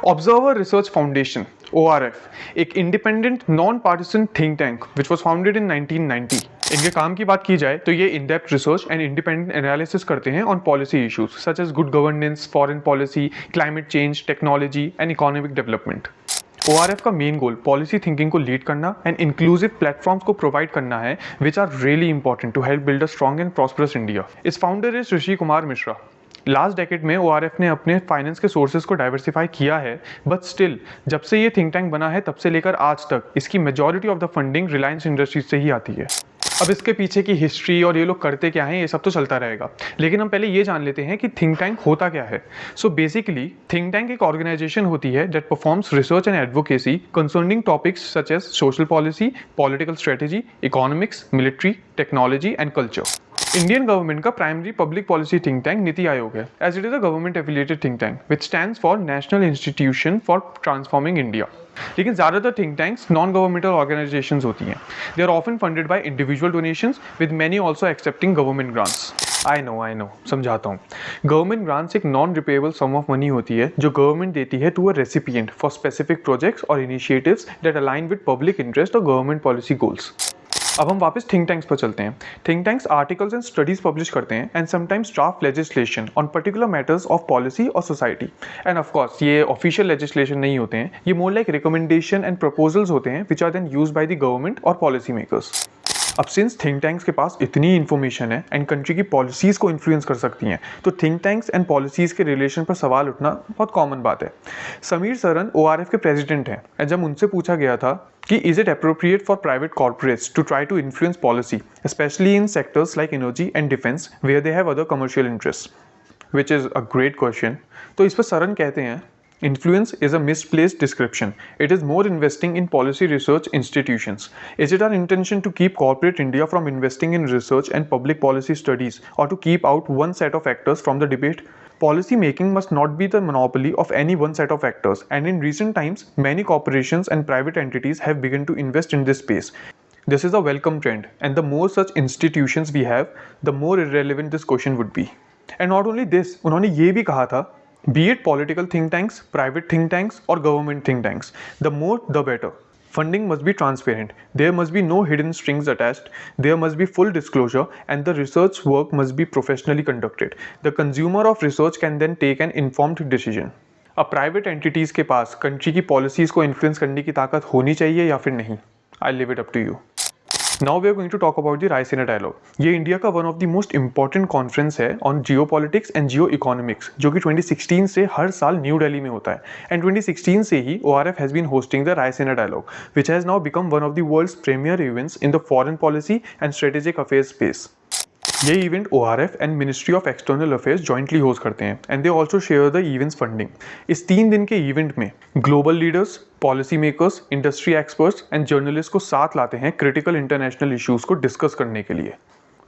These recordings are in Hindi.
Observer Research Foundation (ORF) एक independent non partisan think tank which was founded in 1990। इनके काम की बात की जाए तो ये in depth research and independent analysis करते हैं on policy issues such as good governance, foreign policy, climate change, technology and economic development. ORF का मेन गोल पॉलिसी थिंकिंग को लीड करना एंड इंक्लूसिव प्लेटफॉर्म्स को प्रोवाइड करना है which are really important to help build a strong and prosperous India. इस founder is Rishi Kumar Mishra. Last decade में ORF ने अपने फाइनेंस के सोर्सेज को डाइवर्सिफाई किया है, बट स्टिल जब से ये थिंक टैंक बना है तब से लेकर आज तक इसकी majority of the funding Reliance industries से ही आती है। अब इसके पीछे की हिस्ट्री और ये लोग करते क्या हैं ये सब तो चलता रहेगा, लेकिन हम पहले ये जान लेते हैं कि थिंक टैंक होता क्या है। सो बेसिकली थिंक टैंक एक ऑर्गेनाइजेशन होती है that performs research and advocacy concerning topics such as social policy, political strategy, economics, military, technology and culture. Indian government का primary public policy think tank Niti Aayog है, as it is a government affiliated think tank which stands for national institution for transforming India. लेकिन ज़्यादातर think tanks non governmental organisations होती हैं। They are often funded by individual donations with many also accepting government grants. I know समझाता हूँ। गवर्नमेंट ग्रांट्स एक non repayable sum of money होती है जो गवर्नमेंट देती है to a recipient for specific projects और initiatives that align with public interest और गवर्नमेंट पॉलिसी गोल्स। अब हम वापस थिंक टैंक्स पर चलते हैं। Think tanks articles and studies publish करते हैं and sometimes draft legislation on particular matters of policy और सोसाइटी। एंड ऑफ कोर्स ये ऑफिशियल लेजिस्लेशन नहीं होते हैं, ये more like recommendation and proposals होते हैं which are then used by the government और पॉलिसी मेकर्स। अब सिंस थिंक टैंक्स के पास इतनी इन्फॉर्मेशन है एंड कंट्री की पॉलिसीज को इन्फ्लुएंस कर सकती हैं, तो थिंक टैंक्स एंड पॉलिसीज के रिलेशन पर सवाल उठना बहुत कॉमन बात है। समीर सरन ORF के प्रेसिडेंट हैं एंड जब उनसे पूछा गया था कि is it appropriate for private corporates to try to influence policy specially in sectors like energy and defence where they have other commercial interest, which is a great question. तो इस पर सरन कहते हैं influence is a misplaced description. It is more investing in policy research institutions. Is it our intention to keep corporate India from investing in research and public policy studies, or to keep out one set of actors from the debate? Policy making must not be the monopoly of any one set of actors, and in recent times, many corporations and private entities have begun to invest in this space. This is a welcome trend, and the more such institutions we have, the more irrelevant this question would be. And not only this, उन्होंने ये भी कहा था, be it political think tanks, private think tanks or government think tanks, the more the better. Funding must be transparent. There must be no hidden strings attached. There must be full disclosure and the research work must be professionally conducted. The consumer of research can then take an informed decision. अब प्राइवेट एंटिटीज़ के पास कंट्री की पॉलिसीज़ को इन्फ्लुएंस करने की ताकत होनी चाहिए या फिर नहीं? I'll leave it up to you. Now we are going to talk about the Raisina dialogue. ये इंडिया का one of the most important conference है on geo politics and geo economics, जो कि 2016 से हर साल न्यू दिल्ली में होता है। एंड 2016 से ही ORF has been hosting the Raisina dialogue which has now become one of the world's premier events in the foreign policy and strategic affairs space. ये event ORF and ministry of external affairs jointly host करते हैं and they also share the event's funding. इस 3 दिन के इवेंट में global leaders, policy makers, industry experts and journalist को साथ लाते हैं क्रिटिकल इंटरनेशनल इश्यूज को डिस्कस करने के लिए।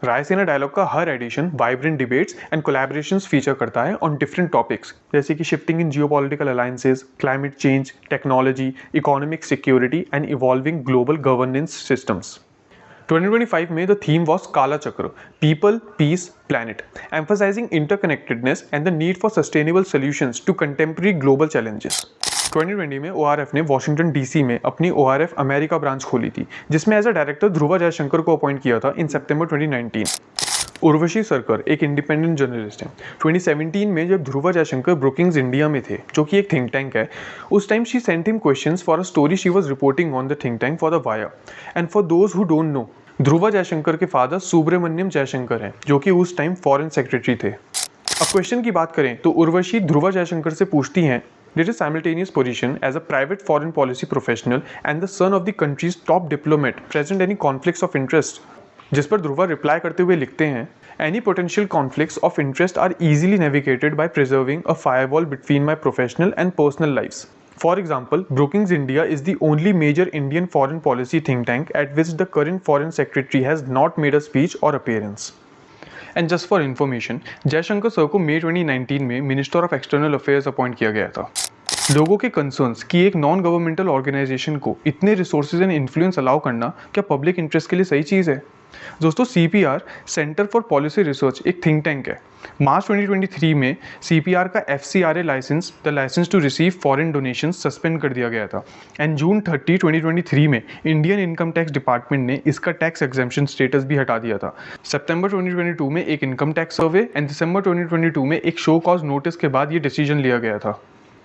रायसीना डायलॉग का हर edition vibrant debates and collaborations feature करता है ऑन डिफरेंट टॉपिक्स जैसे कि shifting in geopolitical alliances, climate change, technology, economic security and evolving global governance systems. 2025 में the theme was Kala Chakra, People, Peace, Planet, emphasizing interconnectedness and the need for sustainable solutions to contemporary global challenges. 2020 में ORF ने वॉशिंगटन DC में अपनी ORF अमेरिका ब्रांच खोली थी, जिसमें as a director Dhruva Jaishankar को अपॉइंट किया था इन सितंबर 2019। उर्वशी सरकर एक इंडिपेंडेंट जर्नलिस्ट हैं। 2017 में जब ध्रुवा जयशंकर ब्रुकिंग्स इंडिया में थे, जो कि एक थिंक टैंक है, उस time she sent him questions for a story she was reporting on the think tank for the वाया। And for those who don't know, Dhruva Jaishankar के फादर सुब्रमण्यम जयशंकर हैं, जो कि उस टाइम फॉरेन सेक्रेटरी थे। अब क्वेश्चन की बात करें तो उर्वशी ध्रुवा जयशंकर से पूछती हैं, did a simultaneous position as a private foreign policy professional and the son of the country's top diplomat present any conflicts of interest? जिस पर ध्रुवा रिप्लाई करते हुए लिखते हैं, any potential conflicts of interest are easily navigated by preserving a firewall between my professional and personal lives. For example, Brookings India is the only major Indian foreign policy think tank at which the current foreign secretary has not made a speech or appearance. And just for information, Jaishankar sir को मई 2019 में minister of external affairs appoint किया गया था। लोगों के कंसर्न्स कि एक नॉन गवर्नमेंटल ऑर्गेनाइजेशन को इतने रिसोर्सेज एंड इन्फ्लुएंस अलाउ करना क्या पब्लिक इंटरेस्ट के लिए सही चीज़ है? दोस्तों CPR centre for policy research एक थिंक टैंक है। मार्च 2023 में CPR का FCRA licence, the licence to receive foreign donation, suspend कर दिया गया था एंड जून 30, 2023 में इंडियन इनकम टैक्स डिपार्टमेंट ने इसका टैक्स एग्जेम्पशन स्टेटस भी हटा दिया था। सितंबर 2022 में एक इनकम टैक्स सर्वे एंड दिसंबर 2022 में एक शो कॉज नोटिस के बाद ये डिसीजन लिया गया था।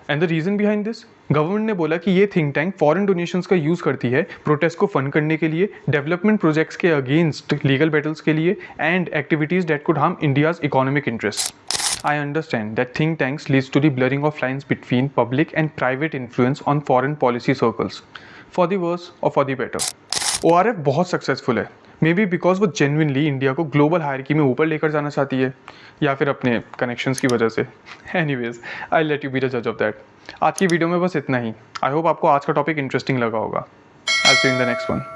And the reason behind this, government ने बोला कि ये थिंक टैंक फॉरेन डोनेशंस का यूज करती है प्रोटेस्ट को फंड करने के लिए, डेवलपमेंट प्रोजेक्ट्स के अगेंस्ट लीगल बैटल्स के लिए and activities that could harm India's economic interest. I understand that think tanks leads to the blurring of lines between public and private influence on foreign policy circles, for the worse और फॉर द बेटर। ORF बहुत सक्सेसफुल है, मे बी बिकॉज वो जेन्युइनली इंडिया को ग्लोबल हायरकी में ऊपर लेकर जाना चाहती है, या फिर अपने कनेक्शंस की वजह से। Anyways, I let you be the जज ऑफ दैट। आज की वीडियो में बस इतना ही। आई होप आपको आज का टॉपिक इंटरेस्टिंग लगा होगा। I see you in the next one.